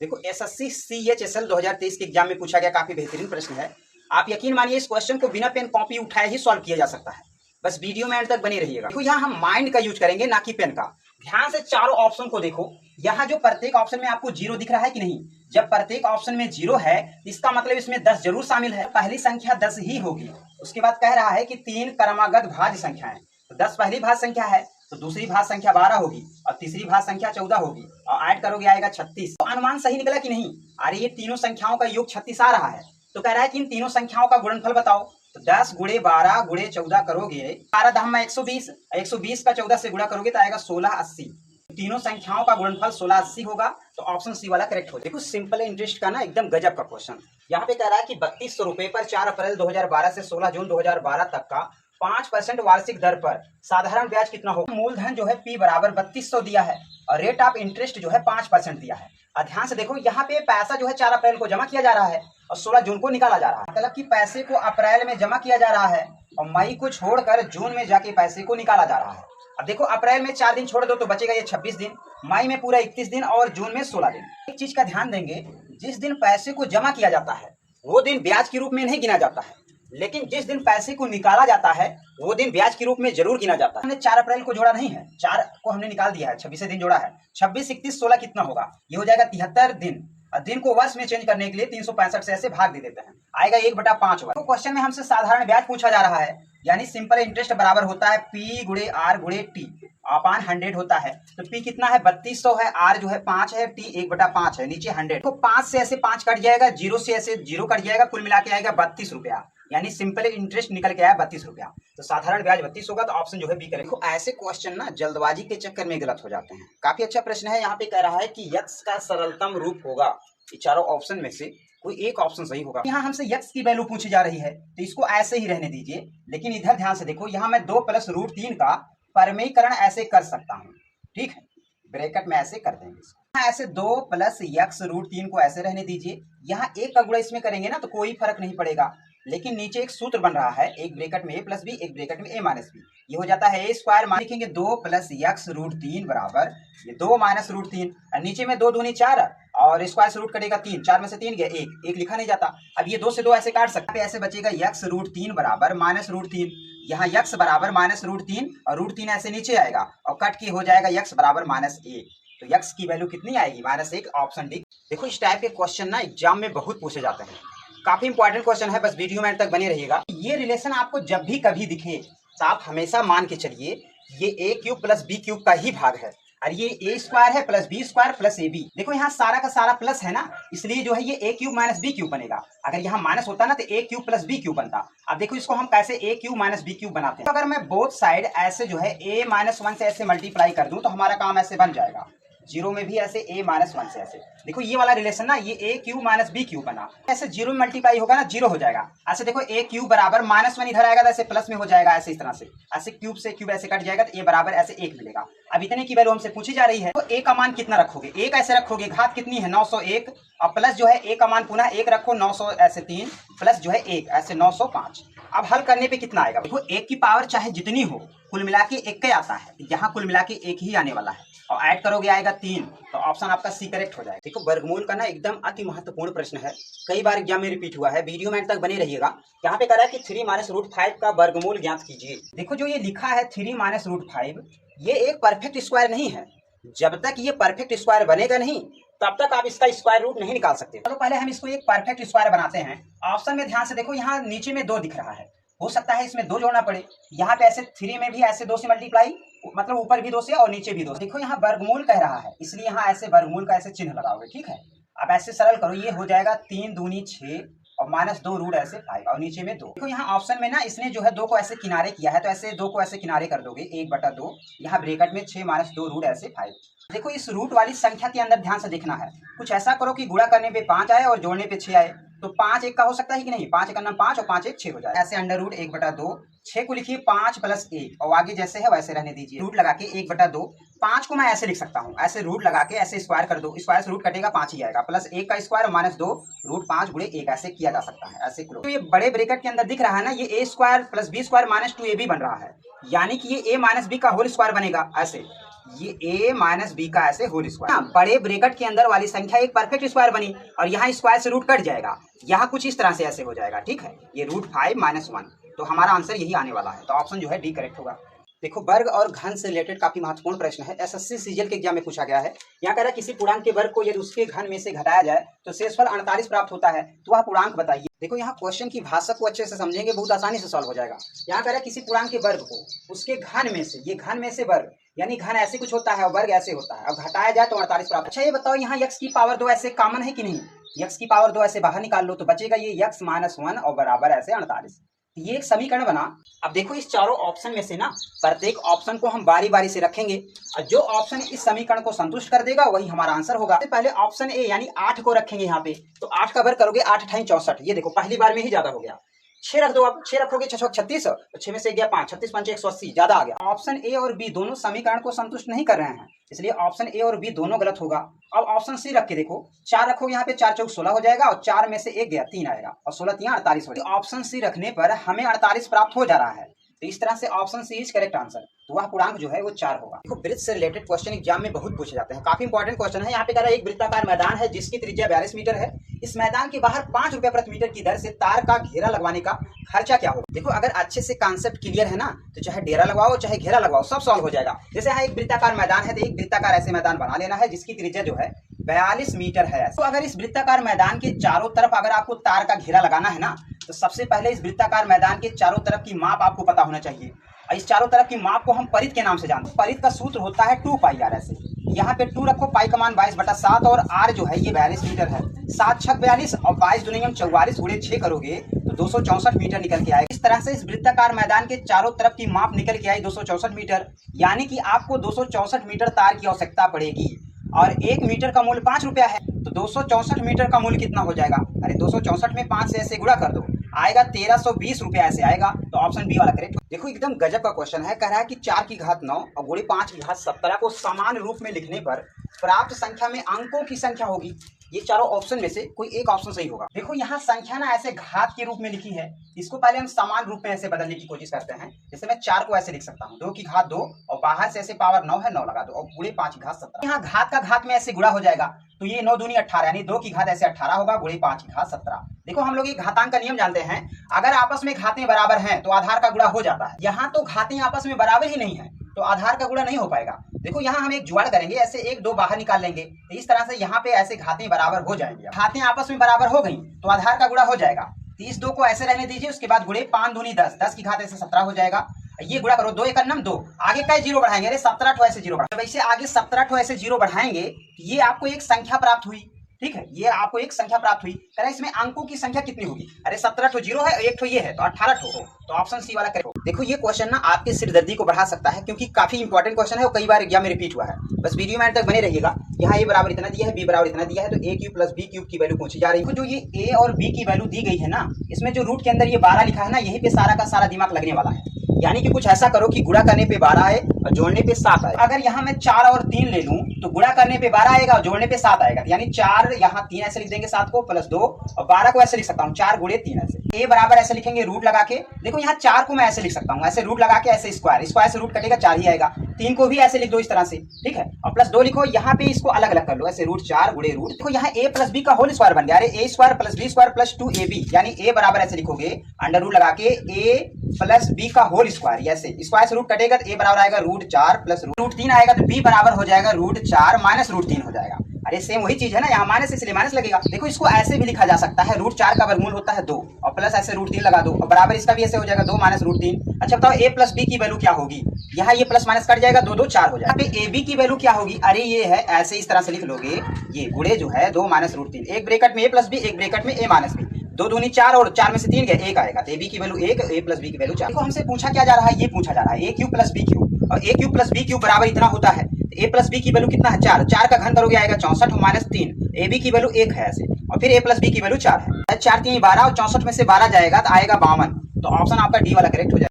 देखो SSC CHSL 2023 के exam में पूछा गया काफी बेहतरीन प्रश्न है। आप यकीन मानिए इस क्वेश्चन को बिना पेन कॉपी उठाए ही सॉल्व किया जा सकता है। बस वीडियो में एंड तक बने रहिएगा। देखो यहाँ हम माइंड का यूज करेंगे ना कि पेन का। ध्यान से चारों ऑप्शन को देखो। यहाँ जो प्रत्येक ऑप्शन में आपको जीरो दिख रहा है कि नहीं, जब प्रत्येक ऑप्शन में जीरो है इसका मतलब इसमें 10 जरूर शामिल है। पहली संख्या 10 ही होगी। उसके बाद कह रहा है कि 3 क्रमागत भाज्य संख्या है, तो 10 पहली भाज्य संख्या है, तो दूसरी भाज्य संख्या 12 होगी और तीसरी भाज्य संख्या 14 होगी और ऐड करोगे आएगा 36। तो अनुमान सही निकला कि नहीं? अरे ये तीनों संख्याओं का योग 36 आ रहा है। तो कह रहा है कि इन तीनों संख्याओं का गुणनफल बताओ। तो 10 गुणे 12 गुणे 14 करोगे, 12 दहम में 120, 120 का 14 से गुणा करोगे तो आएगा 1680। तीनों संख्याओं का गुणनफल 1680 होगा। तो ऑप्शन सी वाला करेक्ट हो। देखो सिंपल इंटरेस्ट का ना एकदम गजब का क्वेश्चन। यहाँ पे कह रहा है कि 3200 रुपए पर 4 अप्रैल 2012 से 16 जून 2012 तक का 5% वार्षिक दर पर साधारण ब्याज कितना होगा। मूलधन जो है P बराबर 3200 दिया है और रेट ऑफ इंटरेस्ट जो है 5% दिया है। और ध्यान से देखो यहाँ पे पैसा जो है 4 अप्रैल को जमा किया जा रहा है और 16 जून को निकाला जा रहा है। मतलब कि पैसे को अप्रैल में जमा किया जा रहा है और मई को छोड़कर जून में जाके पैसे को निकाला जा रहा है। अब देखो अप्रैल में 4 दिन छोड़ दो तो बचेगा ये 26 दिन, मई में पूरा 31 दिन और जून में 16 दिन। एक चीज का ध्यान देंगे, जिस दिन पैसे को जमा किया जाता है वो दिन ब्याज के रूप में नहीं गिना जाता है, लेकिन जिस दिन पैसे को निकाला जाता है वो दिन ब्याज के रूप में जरूर गिना जाता है। हमने 4 अप्रैल को जोड़ा नहीं है, 4 को हमने निकाल दिया है, 26 दिन जोड़ा है। 26, 31, 16 कितना होगा? ये हो जाएगा 73 दिन। और दिन को वर्ष में चेंज करने के लिए 365 से ऐसे भाग दे देते हैं, आएगा 1/5 होगा। तो क्वेश्चन में हमसे साधारण ब्याज पूछा जा रहा है, यानी सिंपल इंटरेस्ट बराबर होता है P गुणे R गुणे T अपान 100 होता है। तो P कितना है? 3200 है, R जो है 5 है, T 1/5 है, नीचे 100। तो 5 से ऐसे 5 कट जाएगा, 0 से ऐसे 0 कट जाएगा, कुल मिला के आएगा 32 रुपया। यानी सिंपल इंटरेस्ट निकल के आया 32 रुपया। तो साधारण ब्याज 32 होगा। तो ऑप्शन जो है बी करेक्ट। ऐसे क्वेश्चन ना जल्दबाजी के चक्कर में गलत हो जाते हैं। काफी अच्छा प्रश्न है। यहाँ पे कह रहा है कि यक्स का सरलतम रूप होगा। ये चारों ऑप्शन में से कोई एक ऑप्शन सही होगा। यहाँ हमसे यक्स की वैल्यू पूछी जा रही है तो इसको ऐसे ही रहने दीजिए। लेकिन इधर ध्यान से देखो, यहाँ मैं 2 + √3 का परमीकरण ऐसे कर सकता हूँ, ठीक है, ब्रैकेट में ऐसे कर देंगे। ऐसे 2 + x √3 को ऐसे रहने दीजिए। यहाँ एक का गुणा इसमें करेंगे ना तो कोई फर्क नहीं पड़ेगा, लेकिन नीचे एक सूत्र बन रहा है, एक ब्रैकेट में a + b, एक ब्रैकेट में a - b। ये हो जाता है a²। लिखेंगे 2 + x √3 बराबर ये 2 - √3, और नीचे में 2 दूनी 4 और स्क्वायर से रूट कटेगा 3, 4 में से 3 गया 1, 1 लिखा नहीं जाता। अब ये 2 से 2 ऐसे काट सकते हैं, ऐसे बचेगा x √3 बराबर -√3। यहाँ x बराबर -√3 और √3 ऐसे नीचे आएगा और कट के हो जाएगा x बराबर -1। तो x की वैल्यू कितनी आएगी? -1। Option D. देखो इस टाइप के क्वेश्चन ना एग्जाम में बहुत पूछे जाते हैं, काफी इंपॉर्टेंट क्वेश्चन है, बस वीडियो में तक बने रहिएगा। ये रिलेशन आपको जब भी कभी दिखे तो आप हमेशा मान के चलिए ये a³ + b³ का ही भाग है और ये a² है + b² + ab। देखो यहाँ सारा का सारा प्लस है ना, इसलिए जो है ये a³ - b³ बनेगा। अगर यहाँ माइनस होता ना तो a³ + b³ बनता। अब देखो इसको हम कैसे a³ - b³ बनाते हैं। तो अगर मैं बोथ साइड ऐसे जो है a - 1 से ऐसे मल्टीप्लाई कर दूं तो हमारा काम ऐसे बन जाएगा। 0 में भी ऐसे a - 1 से ऐसे। देखो ये वाला रिलेशन ना, ये a³ - b³ बना। ऐसे 0 में मल्टीप्लाई होगा ना, 0 हो जाएगा। ऐसे देखो a³ बराबर -1 इधर आएगा तो ऐसे प्लस में हो जाएगा, ऐसे इस तरह से। ऐसे क्यूब से क्यूब ऐसे कट जाएगा तो a बराबर ऐसे 1 मिलेगा। अब इतने की वैल्यू हमसे पूछी जा रही है, तो a का मान कितना रखोगे? 1 ऐसे रखोगे, घात कितनी है? 901 और प्लस जो है a का मान पुनः 1 रखो, 900 ऐसे 3 प्लस जो है 1 ऐसे 905। अब हल करने पे कितना आएगा? देखो 1 की पावर चाहे जितनी हो, कुल मिला के 1 का आता है, यहाँ कुल मिला के 1 ही आने वाला है और ऐड करोगे आएगा 3। तो ऑप्शन आपका सी करेक्ट हो जाएगा। देखो वर्गमूल का ना एकदम अति महत्वपूर्ण प्रश्न है, कई बार एग्जाम में रिपीट हुआ है, वीडियो में तक बने रहिएगा। यहाँ पे कह रहा है कि 3 - √5 का वर्गमूल ज्ञात कीजिए। देखो जो ये लिखा है 3 - √5, ये एक परफेक्ट स्क्वायर नहीं है। जब तक ये परफेक्ट स्क्वायर बनेगा नहीं तब तक आप इसका स्क्वायर रूट नहीं निकाल सकते। चलो पहले हम इसको एक परफेक्ट स्क्वायर बनाते हैं। ऑप्शन में ध्यान से देखो, यहाँ नीचे में 2 दिख रहा है, हो सकता है इसमें 2 जोड़ना पड़े। यहाँ पे ऐसे 3 में भी ऐसे 2 से मल्टीप्लाई, मतलब ऊपर भी 2 से और नीचे भी 2 से। देखो यहाँ वर्गमूल कह रहा है, इसलिए यहाँ ऐसे वर्गमूल का ऐसे चिन्ह लगाओगे, ठीक है। अब ऐसे सरल करो, ये हो जाएगा 3 दूनी 6 और -2 रूट ऐसे 5 और नीचे में 2। देखो यहाँ ऑप्शन में ना इसने जो है 2 को ऐसे किनारे किया है, तो ऐसे 2 को ऐसे किनारे कर दोगे 1/2। यहाँ ब्रैकेट में 6 - 2 रूट ऐसे 5। देखो इस रूट वाली संख्या के अंदर ध्यान से देखना है, कुछ ऐसा करो कि गुणा करने पे 5 आए और जोड़ने पे 6 आए। तो 5 1 का हो सकता है कि नहीं? 5 1 5 और 5 1 6 हो जाए। ऐसे √1/2, 6 को लिखिए 5 + 1 और आगे जैसे है वैसे रहने दीजिए। रूट लगा के 1/2, 5 को मैं ऐसे लिख सकता हूँ, ऐसे रूट लगा के ऐसे स्क्वायर कर दो, स्क्वायर से रूट कटेगा 5 ही आएगा, प्लस 1 का स्क्वायर -2 √5 × 1 ऐसे किया जा सकता है। ऐसे तो ये बड़े ब्रैकेट के अंदर दिख रहा है ना, ये a² + b² - 2ab बन रहा है, यानी कि ये a - b का होल स्क्वायर बनेगा ऐसे। ये a माइनस बी का ऐसे होल स्क्वायर। बड़े ब्रैकेट के अंदर वाली संख्या एक परफेक्ट स्क्वायर बनी और यहाँ स्क्वायर से रूट कट जाएगा, यहाँ कुछ इस तरह से ऐसे हो जाएगा, ठीक है। ये √5 - 1, तो हमारा आंसर यही आने वाला है। तो ऑप्शन जो है डी करेक्ट होगा। देखो वर्ग और घन से रिलेटेड काफी महत्वपूर्ण प्रश्न है, एसएससी सीजीएल के एग्जाम में पूछा गया है। यहाँ कह रहा है किसी पूर्णांक के वर्ग को यदि उसके घन में से घटाया जाए तो शेषफल 48 प्राप्त होता है, तो वह पूर्णांक बताइए। देखो यहाँ क्वेश्चन की भाषा को अच्छे से समझेंगे, बहुत आसानी से सॉल्व हो जाएगा। यहाँ कह रहा है किसी पूर्णांक के वर्ग को उसके घन में से, ये घन में से वर्ग यानी घन ऐसे कुछ होता है और वर्ग ऐसे होता है, और घटाया जाए तो 48 प्राप्त। अच्छा ये बताओ यहाँ x की पावर 2 ऐसे कॉमन है कि नहीं? x की पावर 2 ऐसे बाहर निकाल लो तो बचेगा ये x - 1 और बराबर ऐसे 48। ये एक समीकरण बना। अब देखो इस चारों ऑप्शन में से ना प्रत्येक ऑप्शन को हम बारी बारी से रखेंगे और जो ऑप्शन इस समीकरण को संतुष्ट कर देगा वही हमारा आंसर होगा। पहले ऑप्शन ए यानी 8 को रखेंगे यहाँ पे, तो 8 का वर्ग करोगे 8 × 8 = 64। ये देखो पहली बार में ही ज्यादा हो गया। 6 रख दो, आप 6 रखोगे 6 × 6 = 36, तो 6 में से गया 5, 36 × 5 = 180, ज्यादा आ गया। ऑप्शन ए और बी दोनों समीकरण को संतुष्ट नहीं कर रहे हैं, इसलिए ऑप्शन ए और बी दोनों गलत होगा। अब ऑप्शन सी रख के देखो, 4 रखोगे यहाँ पे 4 × 4 = 16 हो जाएगा और 4 में से 1 गया 3 आएगा और 16 × 3 = 48 हो जाएगा। ऑप्शन सी रखने पर हमें 48 प्राप्त हो जा रहा है, तो इस तरह से option C is correct answer. तो वह पूर्णांक जो है वो 4 होगा। देखो वृत्त से रिलेटेड क्वेश्चन एग्जाम में बहुत पूछे जाते हैं, काफी इंपॉर्टेंट क्वेश्चन है। यहाँ पे कह रहा है एक वृत्ताकार मैदान है जिसकी त्रिज्या 42 मीटर है। इस मैदान के बाहर 5 रुपए प्रति मीटर की दर से तार का घेरा लगवाने का खर्चा क्या होगा? देखो अगर अच्छे से कॉन्सेप्ट क्लियर है ना तो चाहे डेरा लगवाओ चाहे घेरा लगवाओ सब सॉल्व हो जाएगा। जैसे यहाँ एक वृत्ताकार मैदान है तो एक वृत्ताकार ऐसे मैदान बना लेना है जिसकी त्रिज्या जो है 42 मीटर है। तो अगर इस वृत्ताकार मैदान के चारों तरफ अगर आपको तार का घेरा लगाना है ना, तो सबसे पहले इस वृत्ताकार मैदान के चारों तरफ की माप आपको पता होना चाहिए। इस चारों तरफ की माप को हम परित के नाम से जानते हैं। परित का सूत्र होता है 2πr। ऐसे यहाँ पे 2 रखो, पाई का मान 22/7 और r जो है ये 42 मीटर है। 7 × 6 = 42 और 22 × 2 = 44 × 6 करोगे तो 264 मीटर निकल के आएगा। इस तरह से इस वृत्ताकार मैदान के चारों तरफ की माप निकल के आई 264 मीटर, यानी कि आपको 264 मीटर तार की आवश्यकता पड़ेगी और 1 मीटर का मूल्य 5 रुपया है, तो 264 मीटर का मूल्य कितना हो जाएगा? अरे 264 में 5 से ऐसे गुणा कर दो, आएगा 1320 रुपया ऐसे आएगा। तो ऑप्शन बी वाला करेक्ट। देखो एकदम गजब का क्वेश्चन है, कह रहा है कि 4 की घात 9 और गुणे 5 की घात 17 को समान रूप में लिखने पर प्राप्त संख्या में अंकों की संख्या होगी। ये चारों ऑप्शन में से कोई एक ऑप्शन सही होगा। देखो यहाँ संख्या ना ऐसे घात के रूप में लिखी है, इसको पहले हम समान रूप में ऐसे बदलने की कोशिश करते हैं। जैसे मैं 4 को ऐसे लिख सकता हूँ, 2 की घात 2 और बाहर से ऐसे पावर 9 है, 9 लगा दो और गुणे 5 की घात 17। यहाँ घात का घात में ऐसे गुणा हो जाएगा, तो ये 9 दूनी 18 यानी 2 की घात ऐसे 18 होगा, गुणे 5 की घात 17। देखो हम लोग एक घातांक का नियम जानते हैं, अगर आपस में घातें बराबर हैं तो आधार का गुणा हो जाता है। यहाँ तो घातें आपस में बराबर ही नहीं है तो आधार का गुणा नहीं हो पाएगा। देखो यहाँ हम एक जुगाड़ करेंगे, ऐसे 1 2 बाहर निकाल लेंगे, तो इस तरह से यहाँ पे ऐसे घातें बराबर हो जाएंगी। घातें आपस में बराबर हो गई तो आधार का गुणा हो जाएगा। 30 2 को ऐसे रहने दीजिए, उसके बाद गुणे 5 दूनी 10, 10 की घात ऐसे 17 हो जाएगा। ये गुणा करो, 2 × 1 = 2, आगे का 0 बढ़ाएंगे, अरे 17 ठो ऐसे 0 बढ़ाएंगे। वैसे आगे 17 ठो ऐसे 0 बढ़ाएंगे, ये आपको एक संख्या प्राप्त हुई, ठीक है, ये आपको एक संख्या प्राप्त हुई। कह रहा है इसमें अंकों की संख्या कितनी होगी? अरे 17 ठो 0 है और 1 ठो ये है, तो 18 ठो हो। तो ऑप्शन सी वाला करेक्ट। देखो ये क्वेश्चन ना आपके सिरदर्दी को बढ़ा सकता है क्योंकि काफी इंपॉर्टेंट क्वेश्चन है और कई बार एग्जाम में रिपीट हुआ है। बस वीडियो में अंत तक बने रहिएगा। यहाँ a बराबर इतना दिया है, b बराबर इतना दिया है, तो a³ + b³ की वैल्यू पूछी जा रही है। जो ये a और b की वैल्यू दी गई है ना, इसमें जो रूट के अंदर ये 12 लिखा है ना, यहीं पे सारा का सारा दिमाग लगने वाला है। यानी कि कुछ ऐसा करो कि गुणा करने पे 12 आए और जोड़ने पे 7 आए। अगर यहाँ मैं 4 और 3 ले लूं तो गुणा करने पे 12 आएगा और जोड़ने पे 7 आएगा, यानी 4 यहाँ 3 ऐसे लिख देंगे 7 को +2 और 12 को ऐसे लिख सकता हूँ 4 × 3 ऐसे। a बराबर ऐसे लिखेंगे रूट लगा के। देखो यहाँ 4 को मैं ऐसे लिख सकता हूँ, ऐसे रूट लगा के ऐसे स्क्वायर से रूट कटेगा 4 ही आएगा। 3 को भी ऐसे लिख दो इस तरह से, ठीक है, और +2 लिखो। यहाँ पे इसको अलग अलग कर लो, ऐसे √4 गुणे रूट। देखो यहाँ a + b का होल स्क्वायर बन गया। अरे a² + b² + 2ab, यानी a बराबर ऐसे लिखोगे अंडर रूट लगा के a + b का होल स्क्वायर, ऐसे स्क्वायर से रूट कटेगा तो a बराबर आएगा √4 + √3 आएगा, तो b बराबर हो जाएगा √4 - √3 हो जाएगा। अरे सेम वही चीज है ना, यहाँ माइनस इसलिए माइनस लगेगा। देखो इसको ऐसे भी लिखा जा सकता है, √4 का वर्गमूल होता है 2 और प्लस ऐसे √3 लगा दो और बराबर इसका भी ऐसे हो जाएगा 2 - √3। अच्छा बताओ a + b की वैल्यू क्या होगी? यहाँ ये प्लस माइनस कट जाएगा, 2 2 4 हो जाएगा। यहाँ पे ab की वैल्यू क्या होगी? अरे ये है ऐसे इस तरह से लिख लोगे, ये गुणे जो है 2 - √3, एक ब्रैकेट में a + b, एक ब्रैकेट में a - b, 2 दूनी 4 और 4 में से 3 गया 1 आएगा, तो ab की वैल्यू 1, a + b की वैल्यू 4। देखो हमसे पूछा क्या जा रहा है? ये पूछा जा रहा है a³ + b³ और a³ + b³ बराबर इतना होता है। a + b की वैल्यू कितना है? 4, 4 का घन करोगे आएगा 64 - 3, ab की वैल्यू 1 है ऐसे, और फिर a + b की वैल्यू 4 है। 4 3 12 और 64 में से 12 जाएगा तो आएगा 52। तो ऑप्शन आपका डी वाला करेक्ट हो जाएगा।